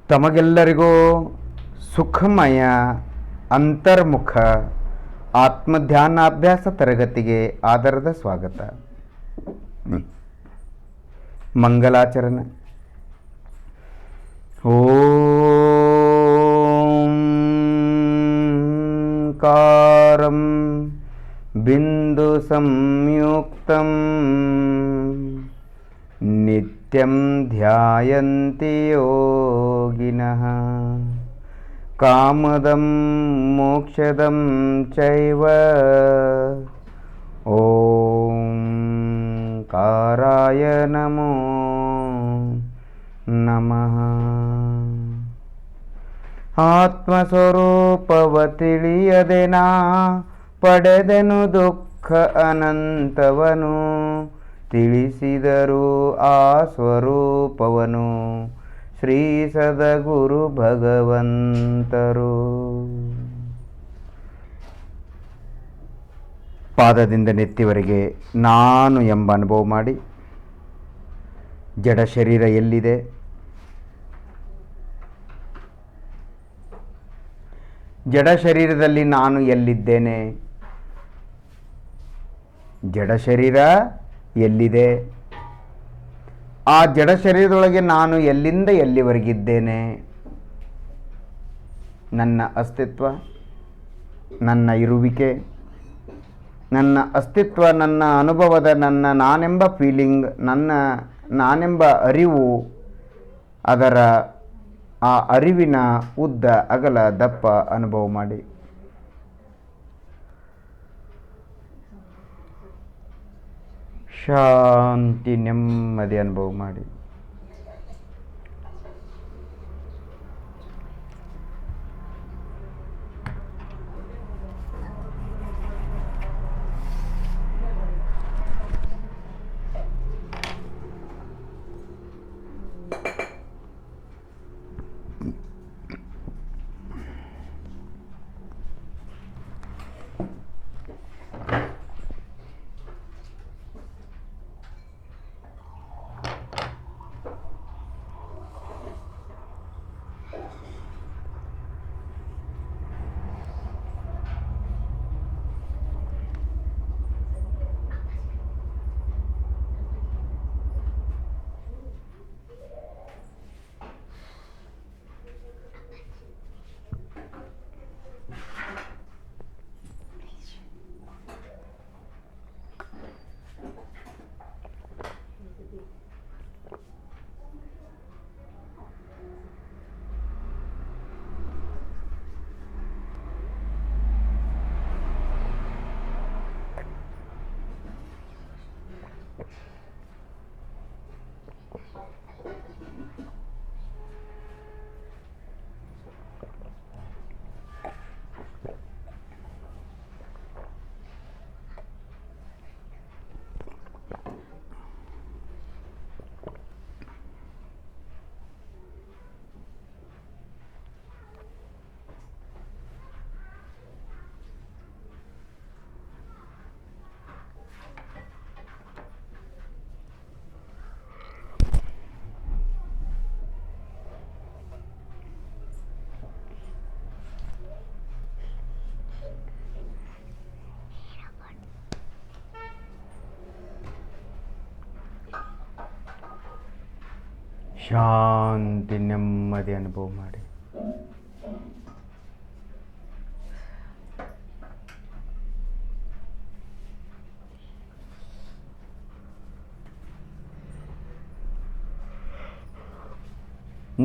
ತಮಗೆಲ್ಲರಿಗೂ ಸುಖಮಯ ಅಂತರ್ಮುಖ ಆತ್ಮಧ್ಯಾನಾಭ್ಯಾಸ ತರಗತಿಗೆ ಆದರದ ಸ್ವಾಗತ. ಮಂಗಲಾಚರಣೆ. ಓಂಕಾರಂ ಬಿಂದು ಸಂಯುಕ್ತಂ ನಿತ್ಯಂ ಧ್ಯಾಯಂತಿ ಯೋಗಿನಃ ಕಾಮದಂ ಮೋಕ್ಷದಂ ಚೈವ ಓಂಕಾರಾಯ ನಮೋ ನಮಃ. ಆತ್ಮಸ್ವರೂಪವ ತಿಳಿಯದೆ ನಾ ಪಡೆದೆನು ದುಃಖ ಅನಂತವನು, ತಿಳಿಸಿದರು ಆ ಸ್ವರೂಪವನು ಶ್ರೀ ಸದ್ಗುರು ಭಗವಂತರು. ಪಾದದಿಂದ ನೆತ್ತಿವರೆಗೆ ನಾನು ಎಂಬ ಅನುಭವ ಮಾಡಿ, ಜಡ ಶರೀರ ಎಲ್ಲಿದೆ, ಜಡ ಶರೀರದಲ್ಲಿ ನಾನು ಎಲ್ಲಿದ್ದೇನೆ, ಜಡ ಶರೀರ ಎಲ್ಲಿದೆ, ಆ ಜಡ ಶರೀರದೊಳಗೆ ನಾನು ಎಲ್ಲಿಂದ ಎಲ್ಲಿವರೆಗಿದ್ದೇನೆ, ನನ್ನ ಅಸ್ತಿತ್ವ, ನನ್ನ ಇರುವಿಕೆ, ನನ್ನ ಅಸ್ತಿತ್ವ, ನನ್ನ ಅನುಭವದ ನನ್ನ ನಾನೆಂಬ ಫೀಲಿಂಗ್, ನನ್ನ ನಾನೆಂಬ ಅರಿವು, ಅದರ ಆ ಅರಿವಿನ ಉದ್ದ ಅಗಲ ದಪ್ಪ ಅನುಭವ ಮಾಡಿ, ಶಾಂತಿ ನೆಮ್ಮದಿ ಅನುಭವ ಮಾಡಿ. ಶಾಂತಿ ನೆಮ್ಮದಿ ಅನುಭವ ಮಾಡಿ.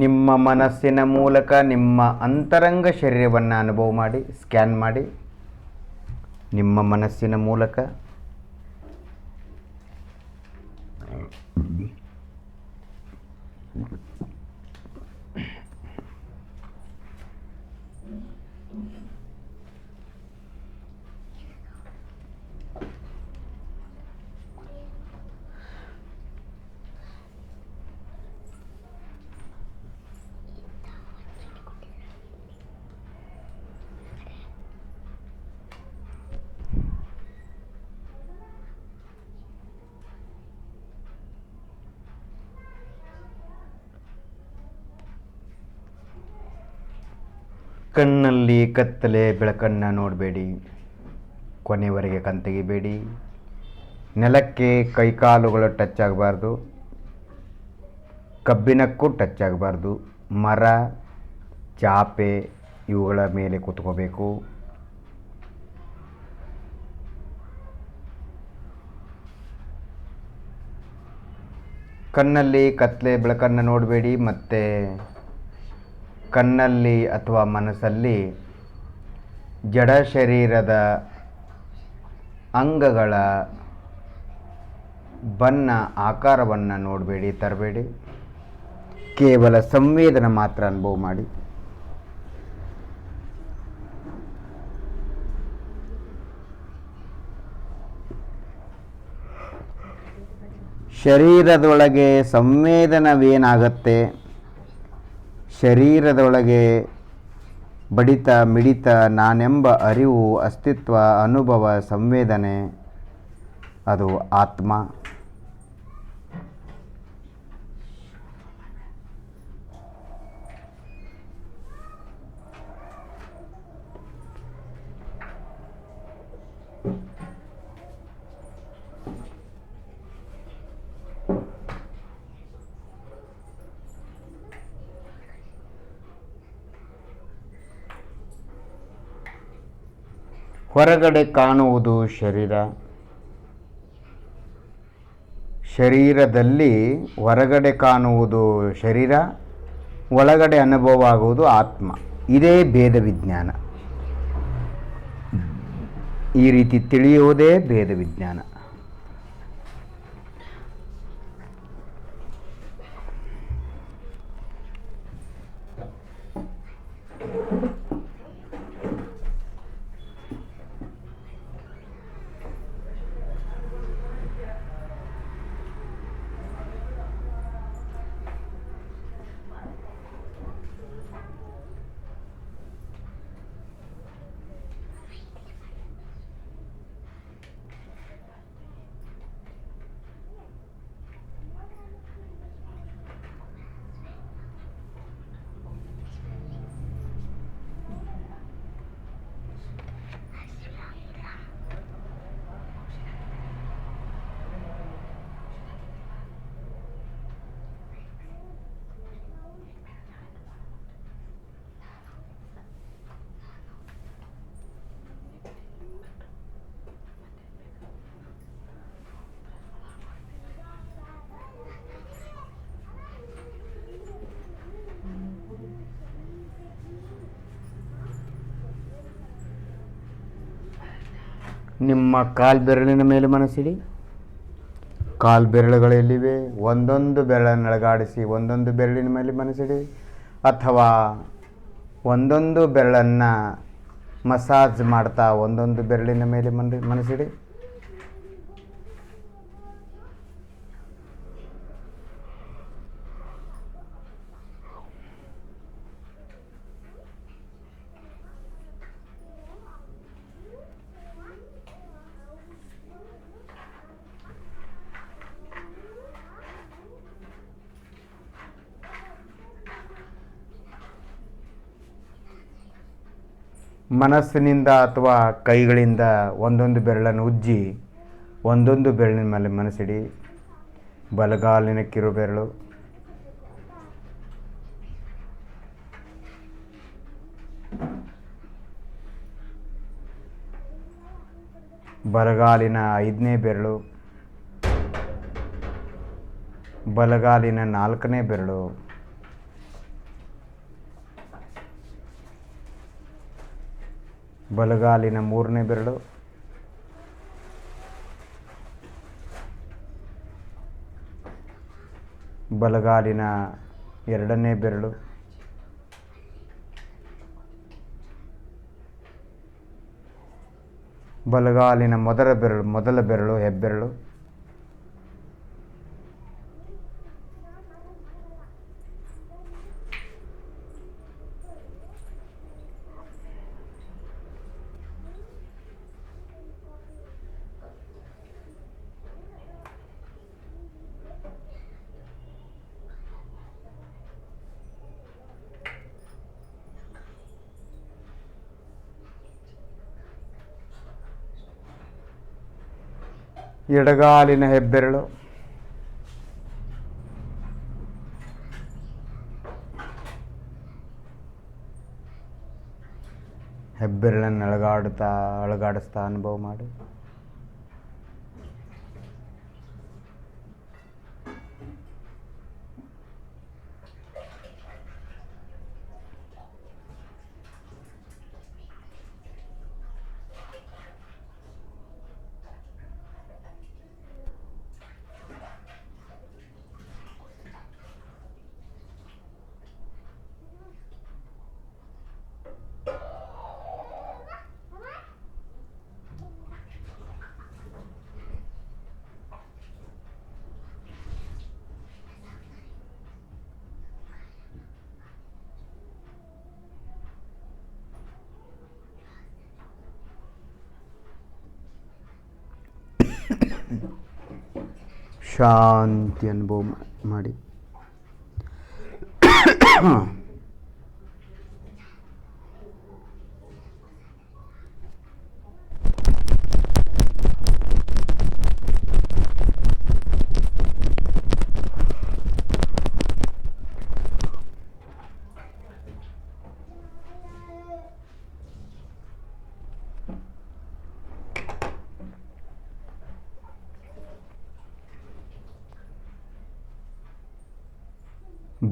ನಿಮ್ಮ ಮನಸ್ಸಿನ ಮೂಲಕ ನಿಮ್ಮ ಅಂತರಂಗ ಶರೀರವನ್ನು ಅನುಭವ ಮಾಡಿ, ಸ್ಕ್ಯಾನ್ ಮಾಡಿ. ನಿಮ್ಮ ಮನಸ್ಸಿನ ಮೂಲಕ ಕಣ್ಣಲ್ಲಿ ಕತ್ತಲೆ ಬೆಳಕನ್ನು ನೋಡಬೇಡಿ, ಕೊನೆವರೆಗೆ ಕಣ್ತೆಗಿಬೇಡಿ. ನೆಲಕ್ಕೆ ಕೈಕಾಲುಗಳು ಟಚ್ ಆಗಬಾರ್ದು, ಕಬ್ಬಿಣಕ್ಕೂ ಟಚ್ ಆಗಬಾರ್ದು. ಮರ, ಚಾಪೆ ಇವುಗಳ ಮೇಲೆ ಕೂತ್ಕೋಬೇಕು. ಕಣ್ಣಲ್ಲಿ ಕತ್ತಲೆ ಬೆಳಕನ್ನು ನೋಡಬೇಡಿ. ಮತ್ತು ಕಣ್ಣಲ್ಲಿ ಅಥವಾ ಮನಸ್ಸಲ್ಲಿ ಜಡ ಶರೀರದ ಅಂಗಗಳ ಬಣ್ಣ ಆಕಾರವನ್ನು ನೋಡಬೇಡಿ, ತರಬೇಡಿ. ಕೇವಲ ಸಂವೇದನೆ ಮಾತ್ರ ಅನುಭವ ಮಾಡಿ. ಶರೀರದೊಳಗೆ ಸಂವೇದನವೇನಾಗತ್ತೆ, ಶರೀರದೊಳಗೆ ಬಡಿತ ಮಿಡಿತ ನಾನೆಂಬ ಅರಿವು, ಅಸ್ತಿತ್ವ, ಅನುಭವ, ಸಂವೇದನೆ ಅದು ಆತ್ಮ. ಹೊರಗಡೆ ಕಾಣುವುದು ಶರೀರ, ಶರೀರದಲ್ಲಿ ಹೊರಗಡೆ ಕಾಣುವುದು ಶರೀರ, ಒಳಗಡೆ ಅನುಭವ ಆಗುವುದು ಆತ್ಮ. ಇದೇ ಭೇದ ವಿಜ್ಞಾನ. ಈ ರೀತಿ ತಿಳಿಯುವುದೇ ಭೇದ ವಿಜ್ಞಾನ. ನಿಮ್ಮ ಕಾಲು ಬೆರಳಿನ ಮೇಲೆ ಮನಸ್ಸಿಡಿ. ಕಾಲು ಬೆರಳುಗಳೆಲ್ಲಿವೆ, ಒಂದೊಂದು ಬೆರಳನ್ನು ಅಲುಗಾಡಿಸಿ ಒಂದೊಂದು ಬೆರಳಿನ ಮೇಲೆ ಮನಸ್ಸಿಡಿ, ಅಥವಾ ಒಂದೊಂದು ಬೆರಳನ್ನು ಮಸಾಜ್ ಮಾಡ್ತಾ ಒಂದೊಂದು ಬೆರಳಿನ ಮೇಲೆ ಮನಸ್ಸಿಡಿ. ಮನಸ್ಸಿನಿಂದ ಅಥವಾ ಕೈಗಳಿಂದ ಒಂದೊಂದು ಬೆರಳನ್ನು ಉಜ್ಜಿ ಒಂದೊಂದು ಬೆರಳಿನ ಮೇಲೆ ಮನಸ್ಸಿಡಿ. ಬಲಗಾಲಿನ ಕಿರು ಬೆರಳು, ಬಲಗಾಲಿನ 5ನೇ ಬೆರಳು, ಬಲಗಾಲಿನ 4ನೇ ಬೆರಳು, ಬಲಗಾಲಿನ 3ನೇ ಬೆರಳು, ಬಲಗಾಲಿನ 2ನೇ ಬೆರಳು, ಬಲಗಾಲಿನ ಮೊದಲ ಬೆರಳು ಹೆಬ್ಬೆರಳು, ಎಡಗಾಲಿನ ಹೆಬ್ಬೆರಳು, ಹೆಬ್ಬೆರಳನ್ನು ಅಳಗಾಡಿಸ್ತಾ ಅನುಭವ ಮಾಡಿ. ಶಾಂತಿ ಅನುಭವ ಮಾಡಿ.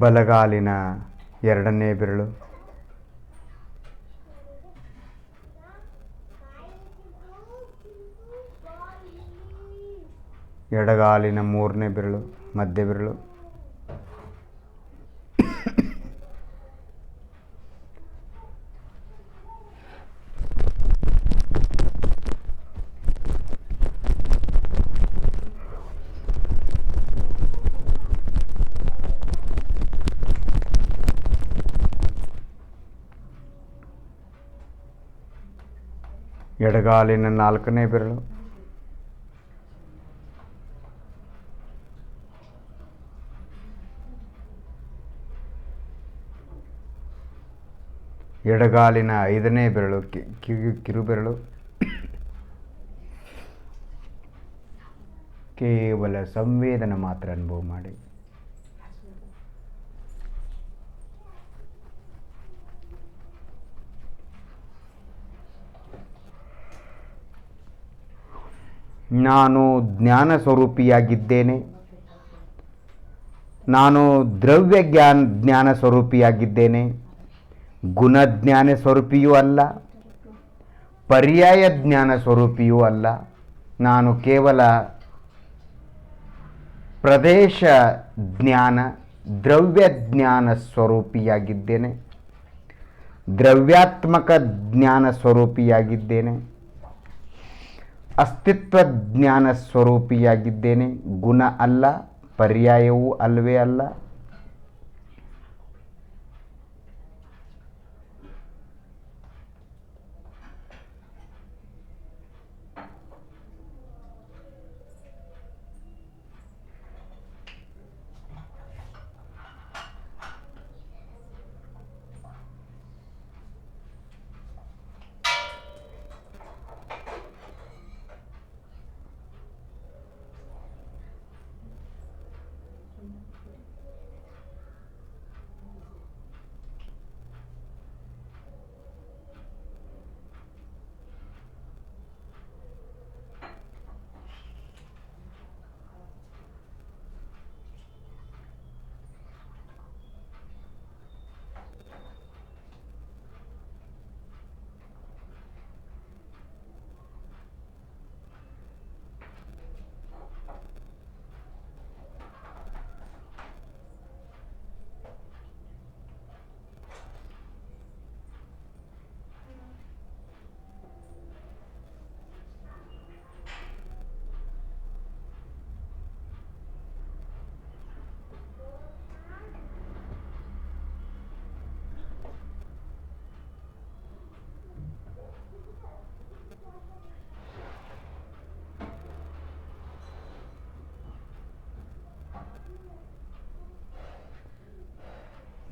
ಬಲಗಾಲಿನ ಎರಡನೇ ಬೆರಳು, ಎಡಗಾಲಿನ ಮೂರನೇ ಬೆರಳು, ಮಧ್ಯ ಬೆರಳು, ಎಡಗಾಲಿನ ನಾಲ್ಕನೇ ಬೆರಳು, ಎಡಗಾಲಿನ ಐದನೇ ಬೆರಳು, ಕಿರುಬೆರಳು. ಕೇವಲ ಸಂವೇದನೆ ಮಾತ್ರ ಅನುಭವ ಮಾಡಿ. ನಾನು ಜ್ಞಾನ ಸ್ವರೂಪಿಯಾಗಿದ್ದೇನೆ. ನಾನು ದ್ರವ್ಯ ಜ್ಞಾನ ಸ್ವರೂಪಿಯಾಗಿದ್ದೇನೆ. ಗುಣಜ್ಞಾನ ಸ್ವರೂಪಿಯೂ ಅಲ್ಲ, ಪರ್ಯಾಯ ಜ್ಞಾನ ಸ್ವರೂಪಿಯೂ ಅಲ್ಲ. ನಾನು ಕೇವಲ ಪ್ರದೇಶ ಜ್ಞಾನ, ದ್ರವ್ಯ ಜ್ಞಾನ ಸ್ವರೂಪಿಯಾಗಿದ್ದೇನೆ. ದ್ರವ್ಯಾತ್ಮಕ ಜ್ಞಾನ ಸ್ವರೂಪಿಯಾಗಿದ್ದೇನೆ. ಅಸ್ತಿತ್ವ ಜ್ಞಾನ ಸ್ವರೂಪಿಯಾಗಿದ್ದೇನೆ. ಗುಣ ಅಲ್ಲ, ಪರ್ಯಾಯವೂ ಅಲ್ಲವೇ ಅಲ್ಲ.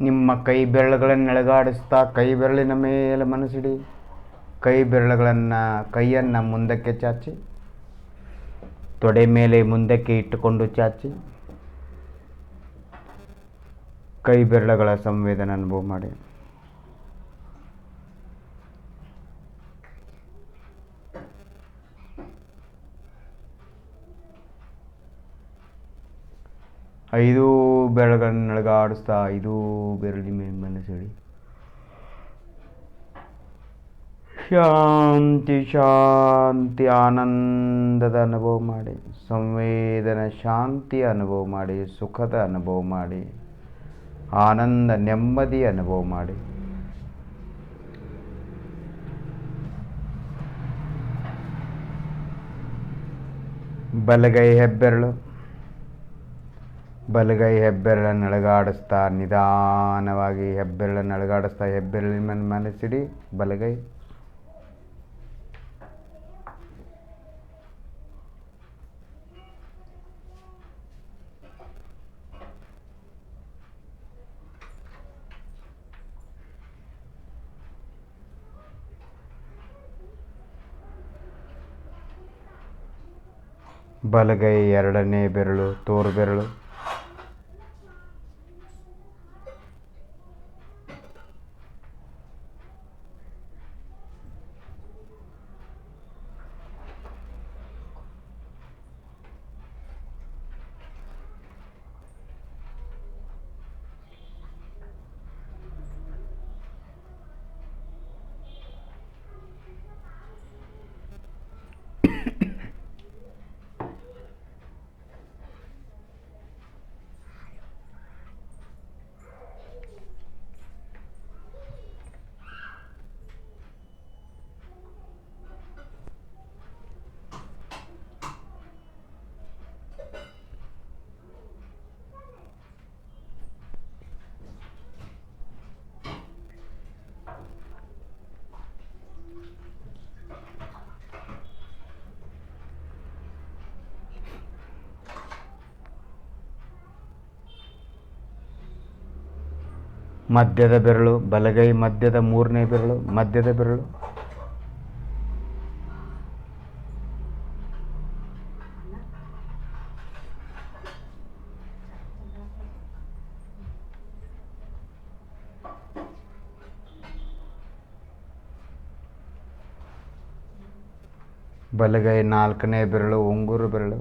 ನಿಮ್ಮ ಕೈ ಬೆರಳುಗಳನ್ನು ಎಳೆಗಾಡಿಸ್ತಾ ಕೈ ಬೆರಳಿನ ಮೇಲೆ ಮನಸ್ಸಿಡಿ. ಕೈಯನ್ನು ಮುಂದಕ್ಕೆ ಚಾಚಿ ತೊಡೆ ಮೇಲೆ ಮುಂದಕ್ಕೆ ಇಟ್ಟುಕೊಂಡು ಚಾಚಿ ಕೈ ಬೆರಳುಗಳ ಸಂವೇದನೆ ಅನುಭವ ಮಾಡಿ. ಐದು ಬೆರಳುಗಳನ್ನು ನಳಗಾಡಿಸ್ತಾ ಐದು ಬೆರಳಿ ಮೇಲೆ ಮನಸ್ಸಿಡಿ. ಶಾಂತಿ ಶಾಂತಿ ಆನಂದದ ಅನುಭವ ಮಾಡಿ, ಸಂವೇದನೆ ಶಾಂತಿಯ ಅನುಭವ ಮಾಡಿ, ಸುಖದ ಅನುಭವ ಮಾಡಿ, ಆನಂದ ನೆಮ್ಮದಿ ಅನುಭವ ಮಾಡಿ. ಬಲಗೈ ಹೆಬ್ಬೆರಳು ಹೆಬ್ಬೆರಳನ್ನು ಅಲುಗಾಡಿಸ್ತಾ ನಿಧಾನವಾಗಿ ಹೆಬ್ಬೆರಳನ್ನು ಅಲುಗಾಡಿಸ್ತಾ ಹೆಬ್ಬೆರಳಿನ ಮನಸ್ಸಿಡಿ. ಬಲಗೈ ಬಲಗೈ ಎರಡನೇ ಬೆರಳು ತೋರು ಬೆರಳು ಮಧ್ಯದ ಬೆರಳು ಬಲಗೈ ಮಧ್ಯದ ಮೂರನೇ ಬೆರಳು ಮಧ್ಯದ ಬೆರಳು ಬಲಗೈ ನಾಲ್ಕನೇ ಬೆರಳು ಉಂಗುರು ಬೆರಳು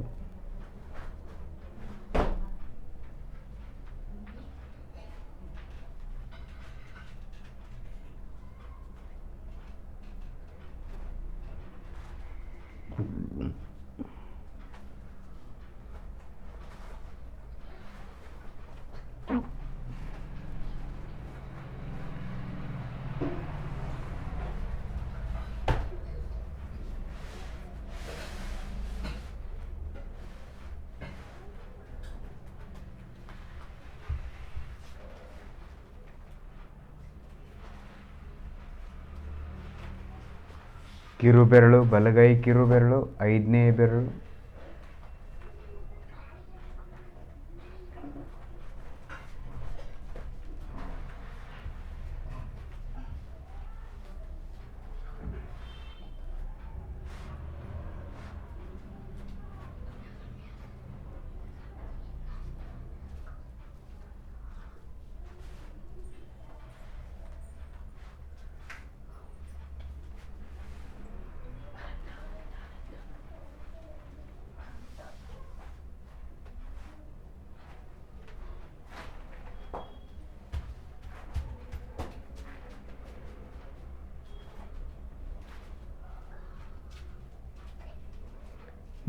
ಕಿರುಬೆರಳು ಬಲಗೈ ಕಿರುಬೆರಳು ಐದನೇ ಬೆರಳು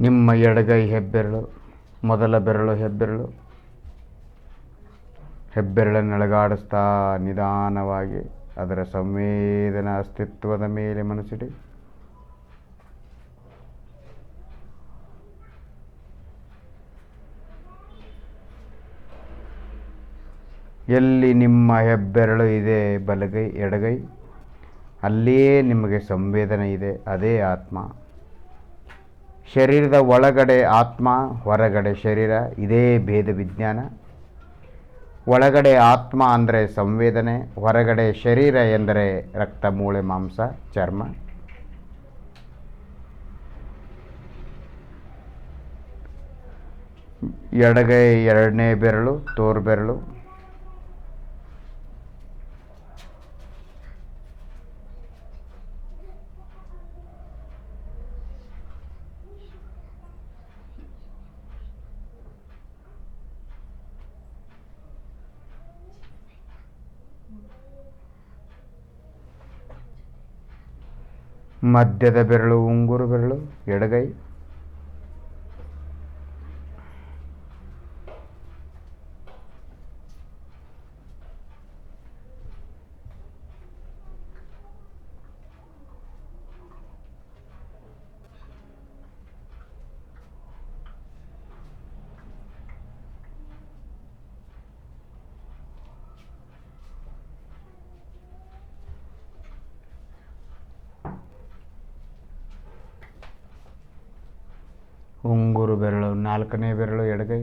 ನಿಮ್ಮ ಎಡಗೈ ಹೆಬ್ಬೆರಳು ಮೊದಲ ಬೆರಳು ಹೆಬ್ಬೆರಳನ್ನು ಅಲುಗಾಡಿಸ್ತಾ ನಿಧಾನವಾಗಿ ಅದರ ಸಂವೇದನಾ ಅಸ್ತಿತ್ವದ ಮೇಲೆ ಮನಸ್ಸಿಡಿ. ಎಲ್ಲಿ ನಿಮ್ಮ ಹೆಬ್ಬೆರಳು ಇದೆ ಬಲಗೈ ಎಡಗೈ ಅಲ್ಲಿಯೇ ನಿಮಗೆ ಸಂವೇದನೆ ಇದೆ, ಅದೇ ಆತ್ಮ. ಶರೀರದ ಒಳಗಡೆ ಆತ್ಮ, ಹೊರಗಡೆ ಶರೀರ, ಇದೇ ಭೇದ ವಿಜ್ಞಾನ. ಒಳಗಡೆ ಆತ್ಮ ಅಂದರೆ ಸಂವೇದನೆ, ಹೊರಗಡೆ ಶರೀರ ಎಂದರೆ ರಕ್ತ, ಮೂಳೆ, ಮಾಂಸ, ಚರ್ಮ. ಎಡಗೈ ಎರಡನೇ ಬೆರಳು ತೋರು ಬೆರಳು, ಮಧ್ಯದ ಬೆರಳು ಉಂಗುರು ಬೆರಳು ಎಡಗೈ, ಉಂಗುರು ಬೆರಳು ನಾಲ್ಕನೇ ಬೆರಳು ಎಡಗೈ,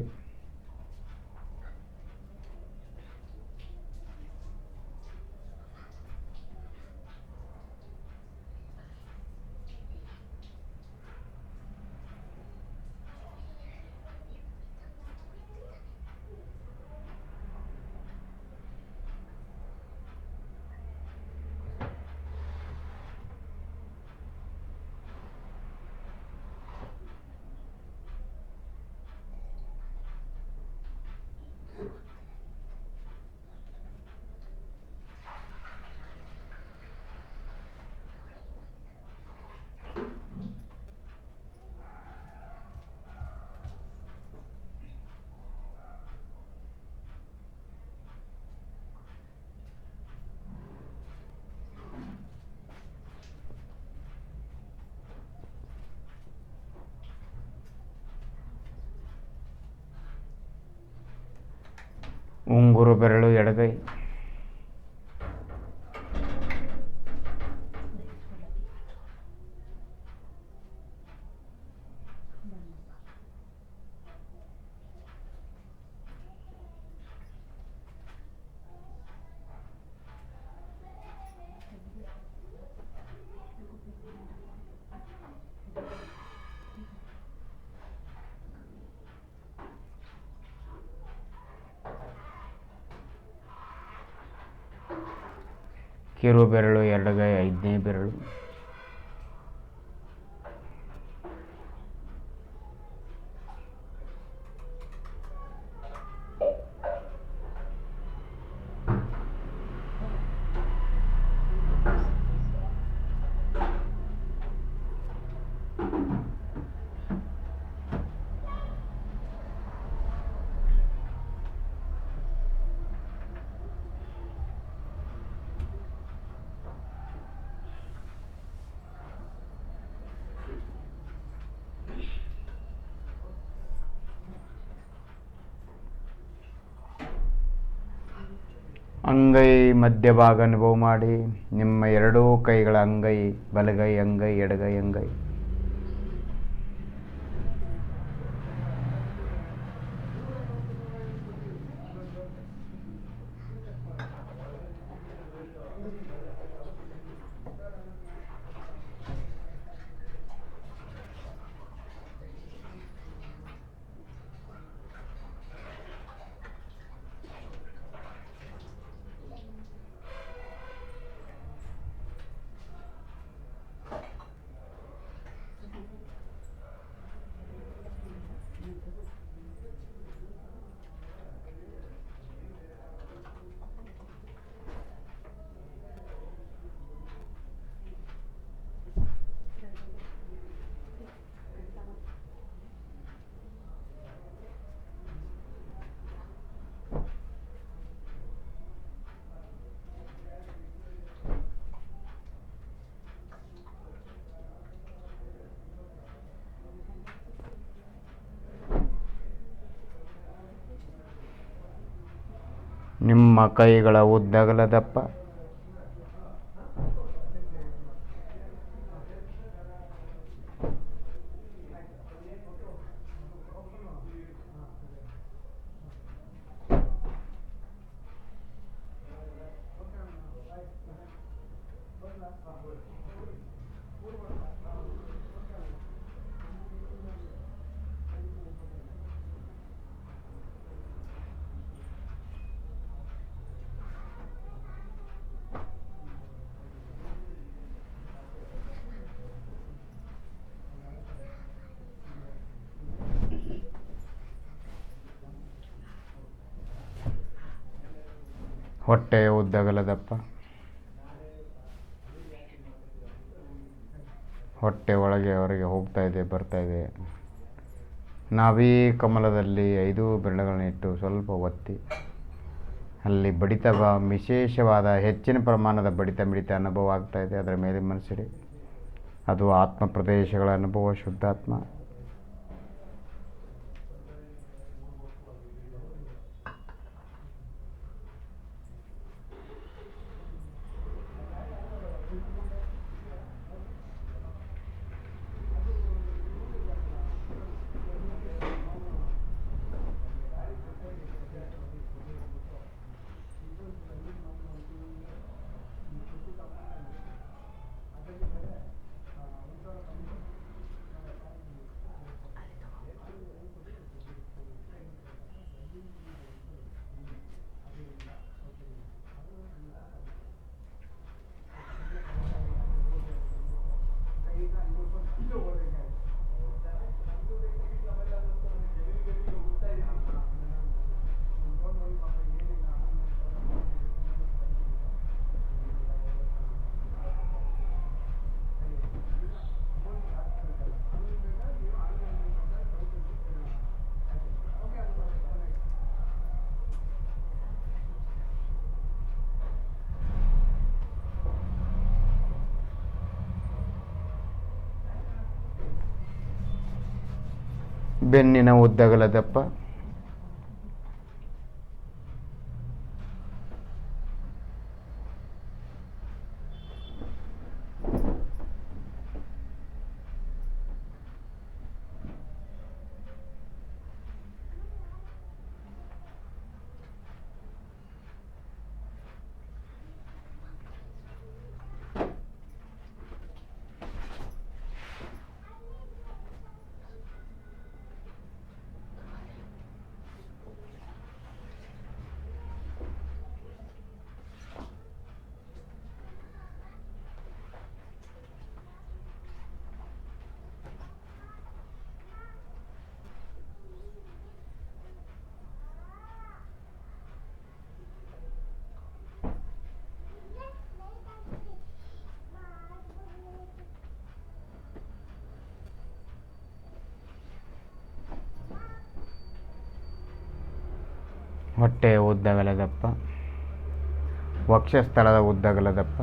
ಉಂಗುರು ಬೆರಳು ಎಡಗೈ, ಕಿರು ಬೆರಳು ಎಡಗೈ ಐದನೇ ಬೆರಳು, ಅಂಗೈ ಮಧ್ಯಭಾಗ ಅನುಭವ ಮಾಡಿ. ನಿಮ್ಮ ಎರಡೂ ಕೈಗಳ ಅಂಗೈ, ಬಲಗೈ ಅಂಗೈ, ಎಡಗೈ ಅಂಗೈ, ನಿಮ್ಮ ಕೈಗಳ ಉದ್ದಗಲ ದಪ್ಪ, ಹೊಟ್ಟೆಯ ಉದ್ದಗಲ ದಪ್ಪ, ಹೊಟ್ಟೆ ಒಳಗೆ ಹೊರಗೆ ಹೋಗ್ತಾ ಇದೆ ಬರ್ತಾ ಇದೆ. ನಾಭಿ ಕಮಲದಲ್ಲಿ 5 ಬೆರಳುಗಳನ್ನಿಟ್ಟು ಸ್ವಲ್ಪ ಒತ್ತಿ ಅಲ್ಲಿ ಬಡಿತ ವಿಶೇಷವಾದ ಹೆಚ್ಚಿನ ಪ್ರಮಾಣದ ಮಿಡಿತ ಅನುಭವ ಆಗ್ತಾ ಇದೆ. ಅದರ ಮೇಲೆ ಮನಸ್ಸಿಡಿ. ಅದು ಆತ್ಮ ಪ್ರದೇಶಗಳ ಅನುಭವ, ಶುದ್ಧಾತ್ಮ. ಬೆನ್ನಿನ ಉದ್ದಗಲ ದಪ್ಪ, ಹೊಟ್ಟೆಯ ಉದ್ದಗಲ ದಪ್ಪ, ವಕ್ಷಸ್ಥಳದ ಉದ್ದಗಲ ದಪ್ಪ,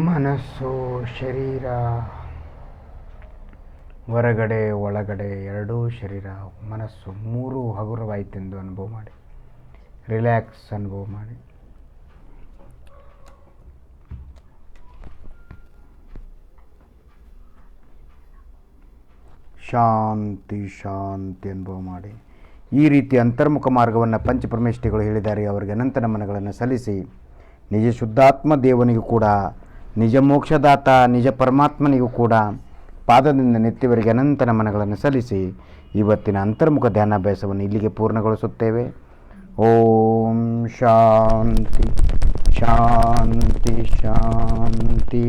ಮನಸ್ಸು, ಶರೀರ, ಹೊರಗಡೆ ಒಳಗಡೆ ಎರಡೂ ಶರೀರ ಮನಸ್ಸು 3 ಹಗುರವಾಯಿತೆಂದು ಅನುಭವ ಮಾಡಿ, ರಿಲ್ಯಾಕ್ಸ್ ಅನುಭವ ಮಾಡಿ. ಶಾಂತಿ ಶಾಂತಿ ಅನುಭವ ಮಾಡಿ. ಈ ರೀತಿ ಅಂತರ್ಮುಖ ಮಾರ್ಗವನ್ನು ಪಂಚಪರಮೇಷ್ಠಿಗಳು ಹೇಳಿದ್ದಾರೆ. ಅವರಿಗೆ ಅನಂತ ನಮನಗಳನ್ನು ಸಲ್ಲಿಸಿ ನಿಜ ಶುದ್ಧಾತ್ಮ ದೇವನಿಗೂ ಕೂಡ, ನಿಜ ಮೋಕ್ಷದಾತ ನಿಜ ಪರಮಾತ್ಮನಿಗೂ ಕೂಡ ಪಾದದಿಂದ ನೆತ್ತಿವರೆಗೆ ಅನಂತ ನಮನಗಳನ್ನು ಸಲ್ಲಿಸಿ ಇವತ್ತಿನ ಅಂತರ್ಮುಖ ಧ್ಯಾನಾಭ್ಯಾಸವನ್ನು ಇಲ್ಲಿಗೆ ಪೂರ್ಣಗೊಳಿಸುತ್ತೇವೆ. ಓಂ ಶಾಂತಿ ಶಾಂತಿ ಶಾಂತಿ.